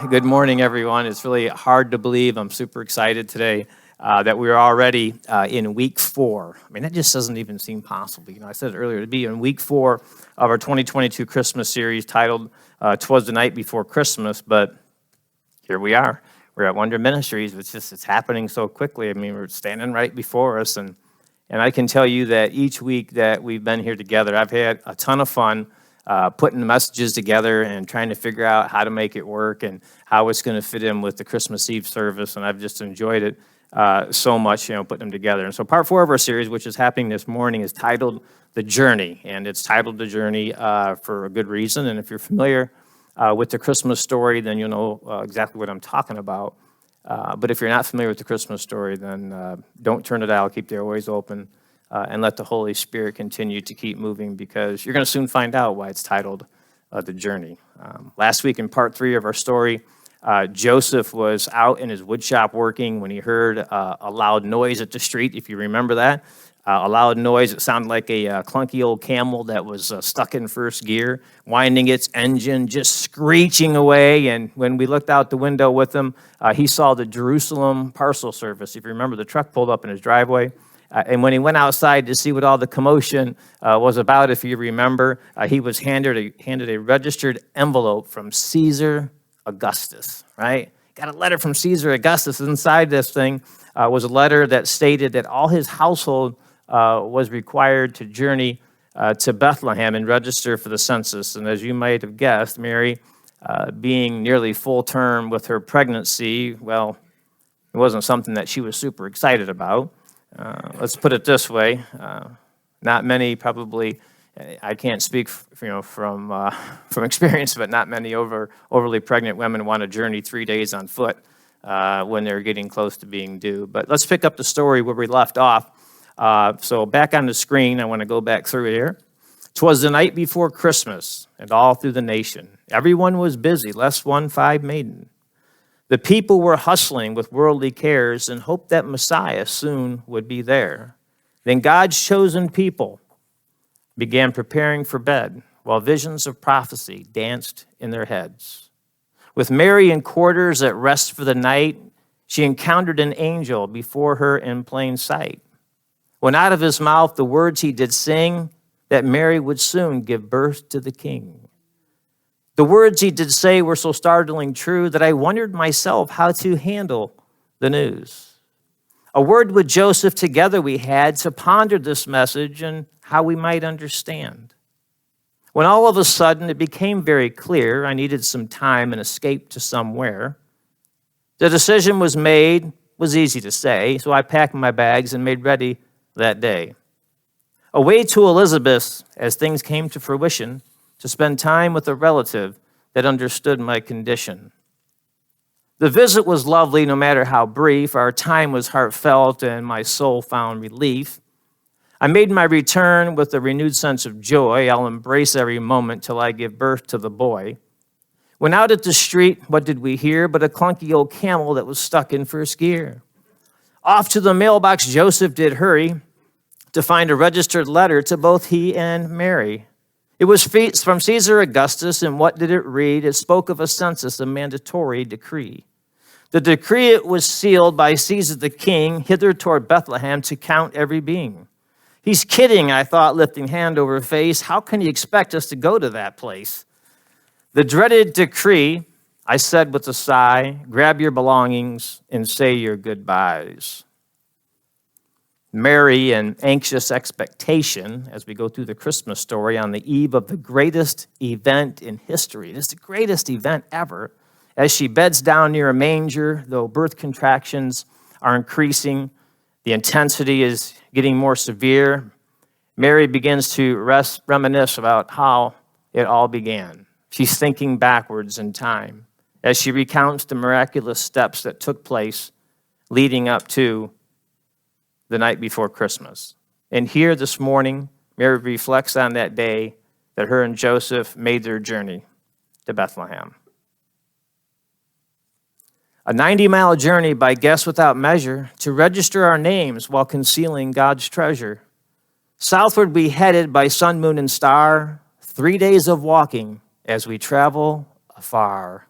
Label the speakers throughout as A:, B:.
A: Good morning, everyone. It's really hard to believe. I'm super excited today that we're already in week 4. I mean, that just doesn't even seem possible. I said it earlier, to be in week 4 of our 2022 Christmas series titled "'Twas the Night Before Christmas," but here we are. We're at Wonder Ministries. It's happening so quickly. I mean, we're standing right before us, and I can tell you that each week that we've been here together, I've had a ton of fun putting the messages together and trying to figure out how to make it work and how it's going to fit in with the Christmas Eve service, and I've just enjoyed it so much, putting them together. And so part 4 of our series, which is happening this morning, is titled The Journey, and it's titled The Journey for a good reason, and if you're familiar with the Christmas story, then you'll know exactly what I'm talking about. But if you're not familiar with the Christmas story, then don't turn the dial, keep the airways open, and let the Holy Spirit continue to keep moving, because you're going to soon find out why it's titled The Journey. Last week in part 3 of our story, Joseph was out in his woodshop working when he heard a loud noise at the street, if you remember that. A loud noise. It sounded like a clunky old camel that was stuck in first gear, winding its engine, just screeching away. And when we looked out the window with him, he saw the Jerusalem parcel service. If you remember, the truck pulled up in his driveway. And when he went outside to see what all the commotion was about, if you remember, he was handed a registered envelope from Caesar Augustus, right? Got a letter from Caesar Augustus. Inside this thing was a letter that stated that all his household was required to journey to Bethlehem and register for the census. And as you might have guessed, Mary, being nearly full term with her pregnancy, well, it wasn't something that she was super excited about. Let's put it this way: not many, probably, I can't speak, from experience, but not many overly pregnant women want to journey 3 days on foot when they're getting close to being due. But let's pick up the story where we left off. So back on the screen, I want to go back through here. 'Twas the night before Christmas, and all through the nation everyone was busy, lest one find maiden. The people were hustling with worldly cares and hoped that Messiah soon would be there. Then God's chosen people began preparing for bed, while visions of prophecy danced in their heads. With Mary in quarters at rest for the night, she encountered an angel before her in plain sight. When out of his mouth the words he did sing, that Mary would soon give birth to the King. The words he did say were so startling true that I wondered myself how to handle the news. A word with Joseph together we had to ponder this message and how we might understand. When all of a sudden it became very clear I needed some time and escape to somewhere, the decision was made, was easy to say, so I packed my bags and made ready that day. Away to Elizabeth, as things came to fruition, to spend time with a relative that understood my condition. The visit was lovely, no matter how brief. Our time was heartfelt, and my soul found relief. I made my return with a renewed sense of joy. I'll embrace every moment till I give birth to the boy. When out at the street, what did we hear but a clunky old camel that was stuck in first gear? Off to the mailbox Joseph did hurry to find a registered letter to both he and Mary. It was from Caesar Augustus, and what did it read? It spoke of a census, a mandatory decree. The decree, it was sealed by Caesar the king, hither toward Bethlehem to count every being. He's kidding, I thought, lifting hand over face. How can he expect us to go to that place? The dreaded decree, I said with a sigh, grab your belongings and say your goodbyes. Mary, in anxious expectation, as we go through the Christmas story on the eve of the greatest event in history. This is the greatest event ever. As she beds down near a manger, though birth contractions are increasing, the intensity is getting more severe. Mary begins to reminisce about how it all began. She's thinking backwards in time as she recounts the miraculous steps that took place leading up to the night before Christmas. And here this morning, Mary reflects on that day that her and Joseph made their journey to Bethlehem. A 90-mile journey by guess without measure to register our names while concealing God's treasure. Southward we headed by sun, moon, and star, 3 days of walking as we travel afar.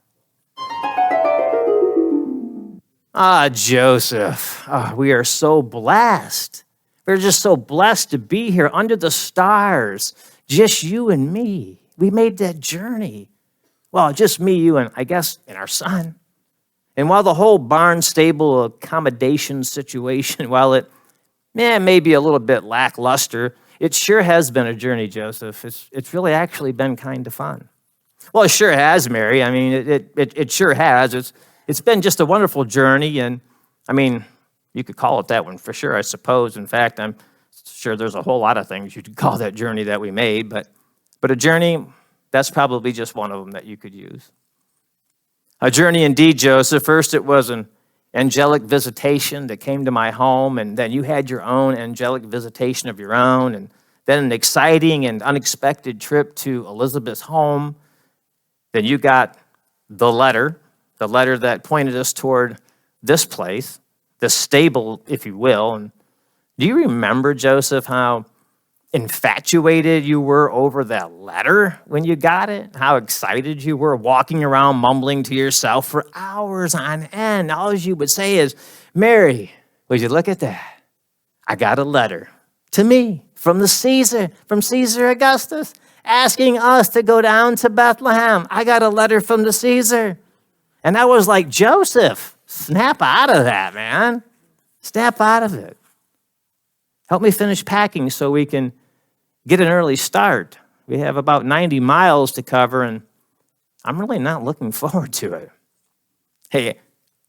A: Ah, Joseph, we are so blessed. We're just so blessed to be here under the stars, just you and me. We made that journey. Well, just me, you, and I guess, and our son. And while the whole barn stable accommodation situation, while it may be a little bit lackluster, it sure has been a journey, Joseph. It's really actually been kind of fun. Well, it sure has, Mary. I mean, it sure has. It's been just a wonderful journey, and I mean, you could call it that one for sure, I suppose. In fact, I'm sure there's a whole lot of things you could call that journey that we made, but a journey, that's probably just one of them that you could use. A journey indeed, Joseph. First, it was an angelic visitation that came to my home, and then you had your own angelic visitation of your own, and then an exciting and unexpected trip to Elizabeth's home. Then you got the letter that pointed us toward this place, the stable, if you will. And do you remember, Joseph, how infatuated you were over that letter when you got it? How excited you were, walking around mumbling to yourself for hours on end. All you would say is, Mary, would you look at that? I got a letter to me from Caesar Augustus, asking us to go down to Bethlehem. I got a letter from the Caesar. And I was like, Joseph, snap out of that, man. Snap out of it. Help me finish packing so we can get an early start. We have about 90 miles to cover, and I'm really not looking forward to it. Hey,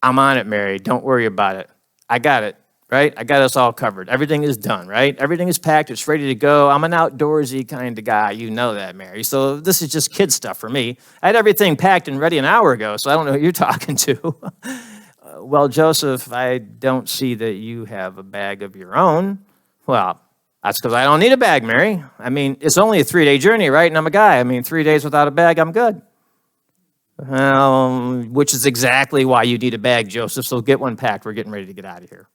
A: I'm on it, Mary. Don't worry about it. I got it, right? I got us all covered. Everything is done, right? Everything is packed. It's ready to go. I'm an outdoorsy kind of guy. You know that, Mary. So this is just kid stuff for me. I had everything packed and ready an hour ago, so I don't know who you're talking to. Well, Joseph, I don't see that you have a bag of your own. Well, that's because I don't need a bag, Mary. I mean, it's only a 3-day journey, right? And I'm a guy. I mean, 3 days without a bag, I'm good. Well, which is exactly why you need a bag, Joseph. So get one packed. We're getting ready to get out of here.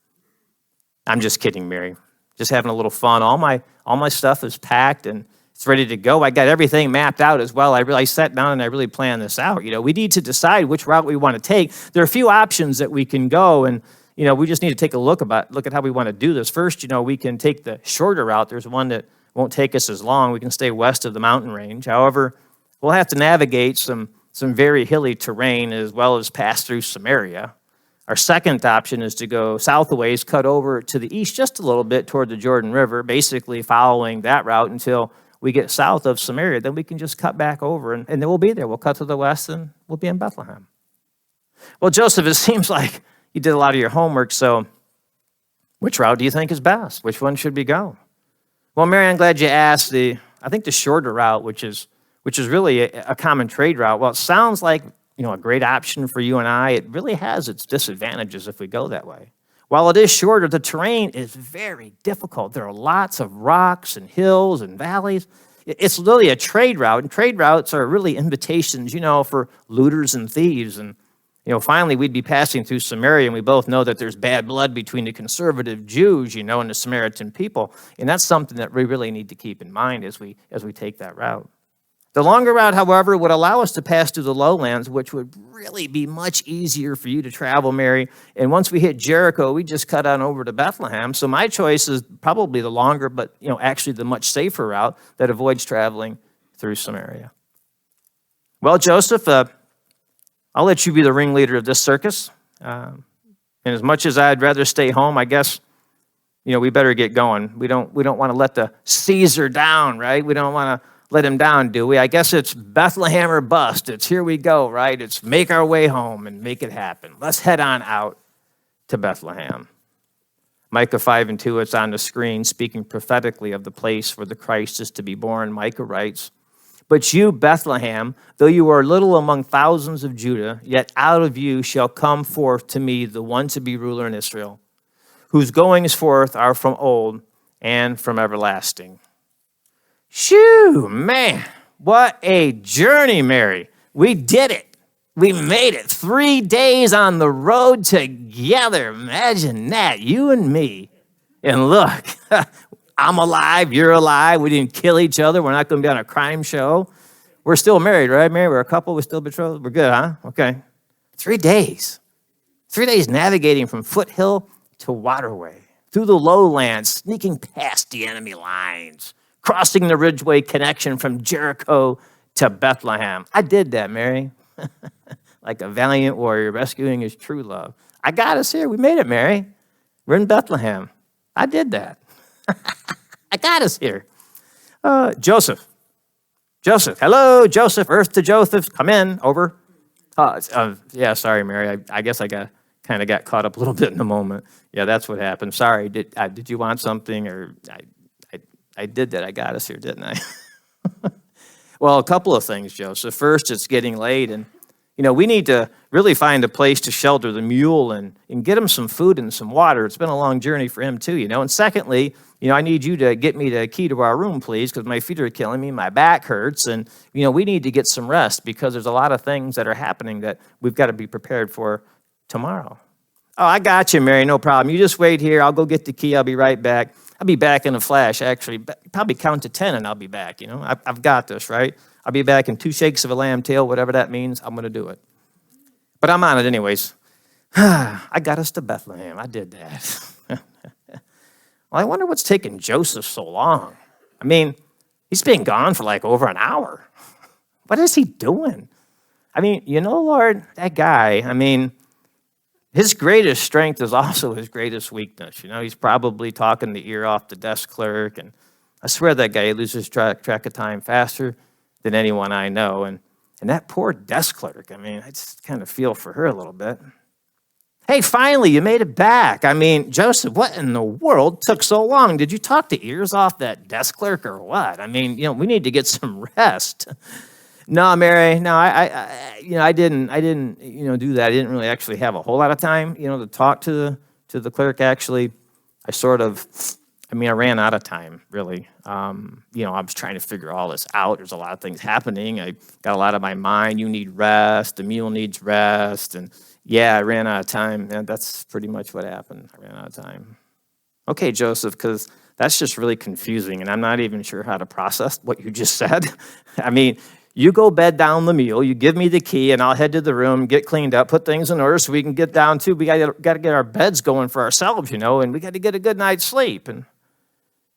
A: I'm just kidding, Mary. Just having a little fun. All my stuff is packed and it's ready to go. I got everything mapped out as well. I sat down and I really planned this out. You know, we need to decide which route we want to take. There are a few options that we can go, and you know, we just need to take a look at how we want to do this. First, you know, we can take the shorter route. There's one that won't take us as long. We can stay west of the mountain range. However, we'll have to navigate some very hilly terrain as well as pass through Samaria. Our second option is to go south a ways, cut over to the east just a little bit toward the Jordan River, basically following that route until we get south of Samaria. Then we can just cut back over, and then we'll be there. We'll cut to the west, and we'll be in Bethlehem. Well, Joseph, it seems like you did a lot of your homework, so which route do you think is best? Which one should we go? Well, Mary, I'm glad you asked. I think the shorter route, which is really a common trade route. Well, it sounds like, you know, a great option for you and I. It really has its disadvantages if we go that way. While it is shorter, the terrain is very difficult. There are lots of rocks and hills and valleys. It's really a trade route, and trade routes are really invitations, you know, for looters and thieves. And you know, finally, we'd be passing through Samaria, and we both know that there's bad blood between the conservative Jews, you know, and the Samaritan people. And that's something that we really need to keep in mind as we take that route. The longer route, however, would allow us to pass through the lowlands, which would really be much easier for you to travel, Mary. And once we hit Jericho, we just cut on over to Bethlehem. So my choice is probably the longer, but, you know, actually the much safer route that avoids traveling through Samaria. Well, Joseph, I'll let you be the ringleader of this circus. And as much as I'd rather stay home, I guess, you know, we better get going. We don't want to let the Caesar down, right? We don't want to let him down, do we? I guess it's Bethlehem or bust. It's here we go, right? It's make our way home and make it happen. Let's head on out to Bethlehem. Micah 5:2, it's on the screen, speaking prophetically of the place where the Christ is to be born. Micah writes, "But you, Bethlehem, though you are little among thousands of Judah, yet out of you shall come forth to me the one to be ruler in Israel, whose goings forth are from old and from everlasting." Shoo, man, what a journey, Mary. We did it. We made it. 3 days on the road together. Imagine that, you and me. And look, I'm alive, you're alive. We didn't kill each other. We're not going to be on a crime show. We're still married, right, Mary? We're a couple. We're still betrothed. We're good, huh? Okay. 3 days. 3 days navigating from foothill to waterway, through the lowlands, sneaking past the enemy lines, crossing the Ridgeway connection from Jericho to Bethlehem. I did that, Mary. Like a valiant warrior rescuing his true love. I got us here. We made it, Mary. We're in Bethlehem. I did that. I got us here. Joseph. Hello, Joseph. Earth to Joseph. Come in. Over. Yeah, sorry, Mary. I guess I kind of got caught up a little bit in the moment. Yeah, that's what happened. Sorry. Did you want something? Or I did that. I got us here, didn't I? Well, a couple of things, Joseph. First, it's getting late, and we need to really find a place to shelter the mule and get him some food and some water. It's been a long journey for him too, And secondly, I need you to get me the key to our room, please, because my feet are killing me. My back hurts, and we need to get some rest because there's a lot of things that are happening that we've got to be prepared for tomorrow. Oh, I got you, Mary. No problem. You just wait here. I'll go get the key. I'll be right back. I'll be back in a flash, actually. Probably count to 10 and I'll be back, I've got this, right? I'll be back in 2 shakes of a lamb tail, whatever that means. I'm going to do it. But I'm on it anyways. I got us to Bethlehem. I did that. Well, I wonder what's taking Joseph so long. I mean, he's been gone for like over an hour. What is he doing? I mean, Lord, that guy, his greatest strength is also his greatest weakness. He's probably talking the ear off the desk clerk. And I swear that guy loses track of time faster than anyone I know. And that poor desk clerk, I just kind of feel for her a little bit. Hey, finally, you made it back. Joseph, what in the world took so long? Did you talk the ears off that desk clerk or what? We need to get some rest. No, Mary, no, I didn't, do that. I didn't really actually have a whole lot of time, to talk to the clerk. Actually, I ran out of time, really. I was trying to figure all this out. There's a lot of things happening. I got a lot on my mind. You need rest. The mule needs rest. And yeah, I ran out of time. And that's pretty much what happened. I ran out of time. Okay, Joseph, because that's just really confusing. And I'm not even sure how to process what you just said. You go bed down the mule, you give me the key, and I'll head to the room, get cleaned up, put things in order so we can get down to, we got to get our beds going for ourselves, and we got to get a good night's sleep. And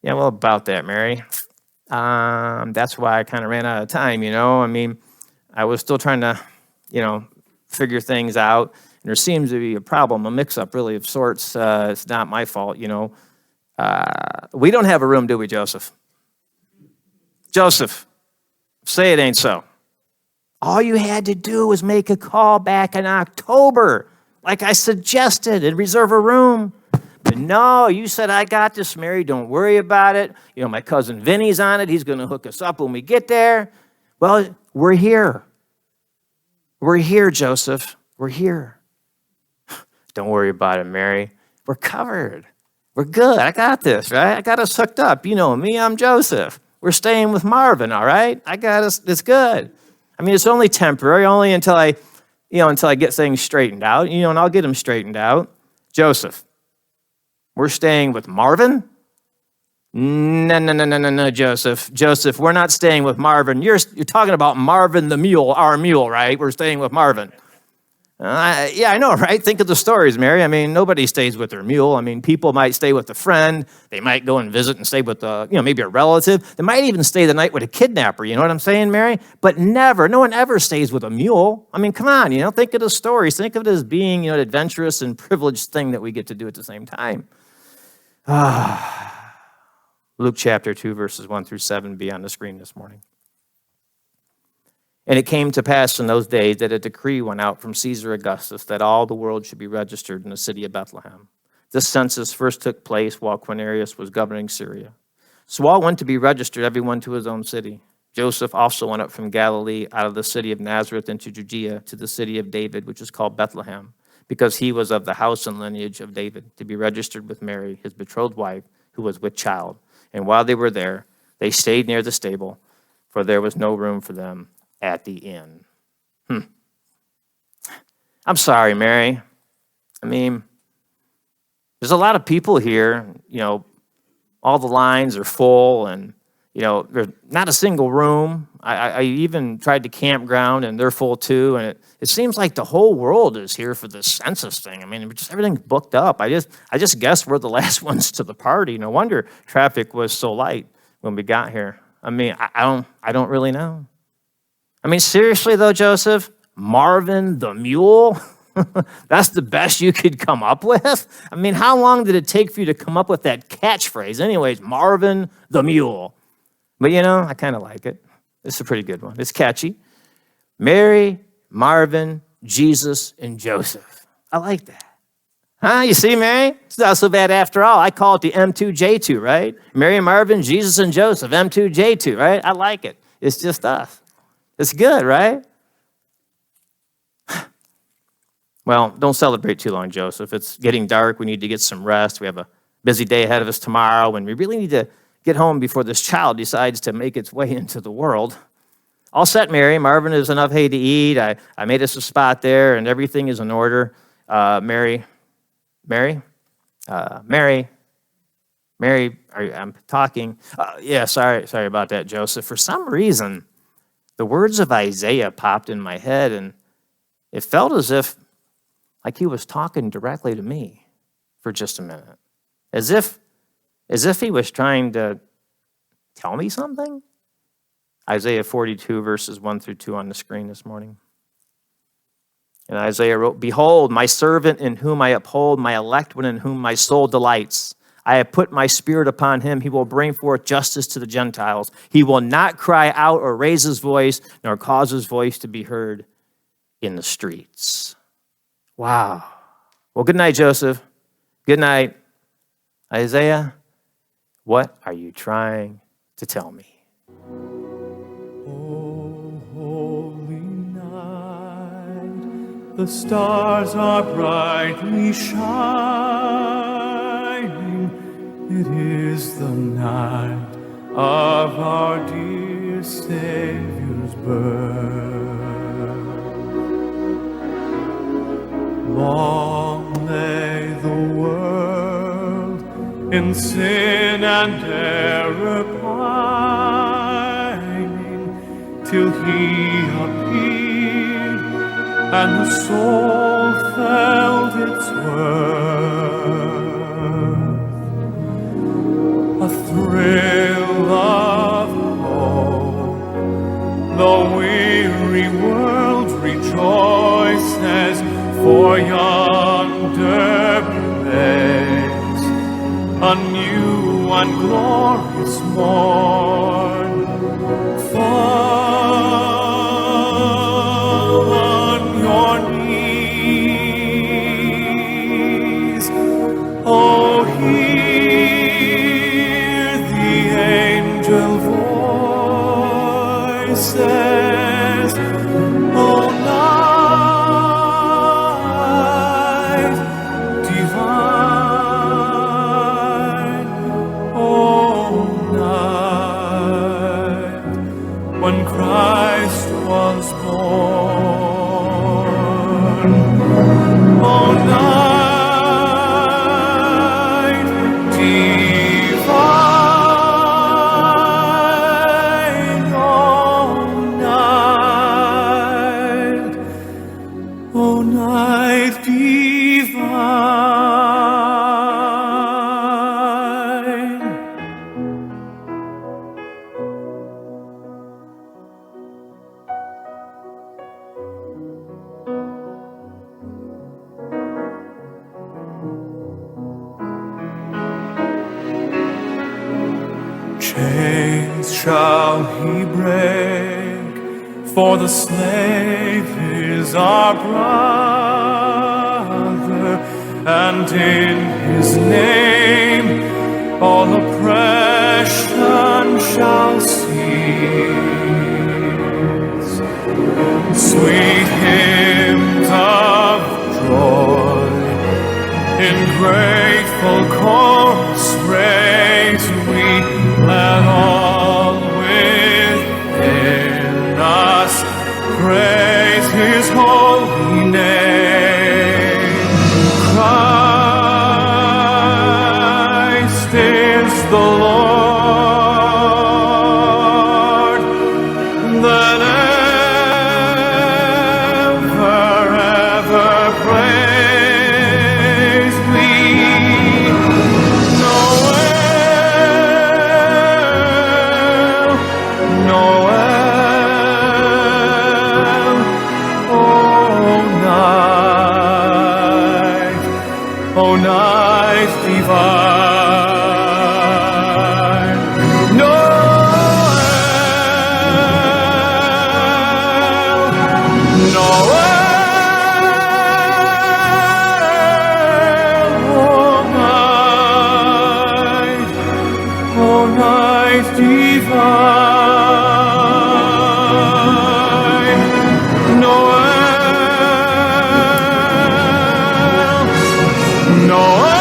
A: yeah, well, about that, Mary. That's why I kind of ran out of time, I was still trying to, figure things out. And there seems to be a problem, a mix-up really of sorts. It's not my fault, We don't have a room, do we, Joseph? Joseph. Say it ain't so. All you had to do was make a call back in October, like I suggested, and reserve a room. But no, you said, I got this, Mary. Don't worry about it. My cousin Vinny's on it. He's going to hook us up when we get there. Well, we're here. We're here, Joseph. We're here. Don't worry about it, Mary. We're covered. We're good. I got this, right? I got us hooked up. You know me, I'm Joseph. We're staying with Marvin, all right? I got us. It's good. It's only temporary, only until I get things straightened out, and I'll get them straightened out. Joseph, we're staying with Marvin? No, Joseph. Joseph, we're not staying with Marvin. You're talking about Marvin the mule, our mule, right? We're staying with Marvin. Yeah, I know, right? Think of the stories, Mary. Nobody stays with their mule. People might stay with a friend. They might go and visit and stay with, maybe a relative. They might even stay the night with a kidnapper. You know what I'm saying, Mary? But never, no one ever stays with a mule. Come on, think of the stories. Think of it as being, an adventurous and privileged thing that we get to do at the same time. Luke chapter 2, verses 1 through 7 be on the screen this morning. And it came to pass in those days that a decree went out from Caesar Augustus that all the world should be registered in the city of Bethlehem. This census first took place while Quirinius was governing Syria. So all went to be registered, everyone to his own city. Joseph also went up from Galilee out of the city of Nazareth into Judea to the city of David, which is called Bethlehem, because he was of the house and lineage of David, to be registered with Mary, his betrothed wife, who was with child. And while they were there, they stayed near the stable, for there was no room for them at the inn. I'm sorry, Mary. There's a lot of people here, all the lines are full, and, there's not a single room. I even tried the campground, and they're full too. And it seems like the whole world is here for this census thing. I mean, just everything's booked up. I just guess we're the last ones to the party. No wonder traffic was so light when we got here. I mean, I don't really know. I mean, seriously though, Joseph, Marvin the Mule? That's the best you could come up with? I mean, how long did it take for you to come up with that catchphrase? Anyways, Marvin the Mule. But I kind of like it. It's a pretty good one. It's catchy. Mary, Marvin, Jesus, and Joseph. I like that. Huh? You see, Mary? It's not so bad after all. I call it the M2J2, right? Mary, Marvin, Jesus, and Joseph. M2J2, right? I like it. It's just us. It's good, right? Well, don't celebrate too long, Joseph. It's getting dark. We need to get some rest. We have a busy day ahead of us tomorrow, and we really need to get home before this child decides to make its way into the world. All set, Mary. Marvin, there's enough hay to eat. I made us a spot there, and everything is in order. Mary, I'm talking. Yeah, sorry about that, Joseph. For some reason, the words of Isaiah popped in my head, and it felt as if like he was talking directly to me for just a minute. As if he was trying to tell me something. Isaiah 42, verses 1 through 2 on the screen this morning. And Isaiah wrote, "Behold, my servant in whom I uphold, my elect one in whom my soul delights. I have put my spirit upon him. He will bring forth justice to the Gentiles. He will not cry out or raise his voice, nor cause his voice to be heard in the streets." Wow. Well, good night, Joseph. Good night, Isaiah. What are you trying to tell me?
B: Oh, holy night, the stars are brightly shining. It is the night of our dear Savior's birth. Long lay the world in sin and error pining, till he appeared and the soul felt its worth. A thrill of hope, the weary world rejoices, for yonder breaks a new and glorious morn. Fall on your knees, oh, hear the angel voices, oh, night divine, oh, night when Christ was born, oh, night divine, oh, night divine. Chains shall he break, for the slave is our brother, and in his name all oppression shall cease. Sweet hymns of joy in grateful chorus raise we, let all within us praise his holy name. Christ is the Lord. divine. Noel, Noel, all night divine. Noel, Noel.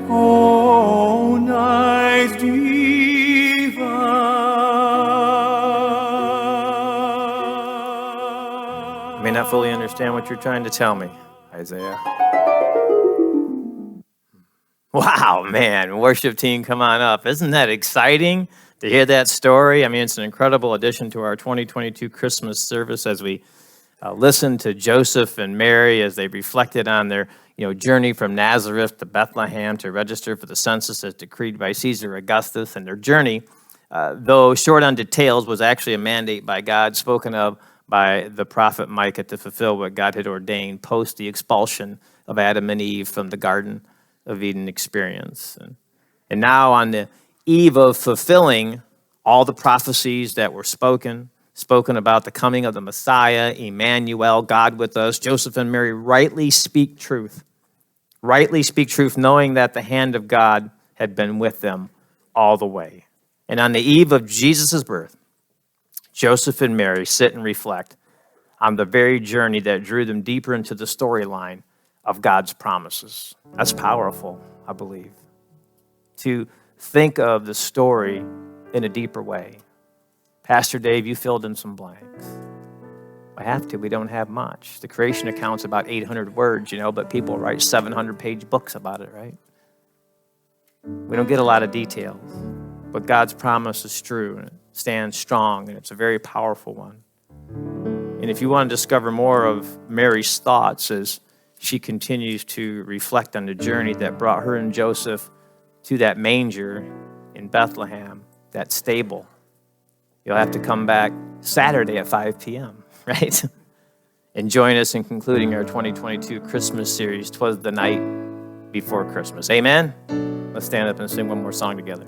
B: All night divine.
A: I may not fully understand what you're trying to tell me, Isaiah. Wow, man, worship team, come on up. Isn't that exciting to hear that story? I mean, it's an incredible addition to our 2022 Christmas service as we listen to Joseph and Mary as they reflected on their journey from Nazareth to Bethlehem to register for the census as decreed by Caesar Augustus. And their journey, though short on details, was actually a mandate by God spoken of by the prophet Micah to fulfill what God had ordained post the expulsion of Adam and Eve from the Garden of Eden experience. And now on the eve of fulfilling all the prophecies that were spoken about the coming of the Messiah, Emmanuel, God with us, Joseph and Mary rightly speak truth, knowing that the hand of God had been with them all the way. And on the eve of Jesus' birth, Joseph and Mary sit and reflect on the very journey that drew them deeper into the storyline of God's promises. That's powerful, I believe, to think of the story in a deeper way. Pastor Dave, you filled in some blanks. I have to. We don't have much. The creation account's about 800 words, but people write 700-page books about it, right? We don't get a lot of details, but God's promise is true, and it stands strong, and it's a very powerful one. And if you want to discover more of Mary's thoughts as she continues to reflect on the journey that brought her and Joseph to that manger in Bethlehem, that stable, you'll have to come back Saturday at 5 p.m., right? And join us in concluding our 2022 Christmas series, 'Twas the Night Before Christmas. Amen? Let's stand up and sing one more song together.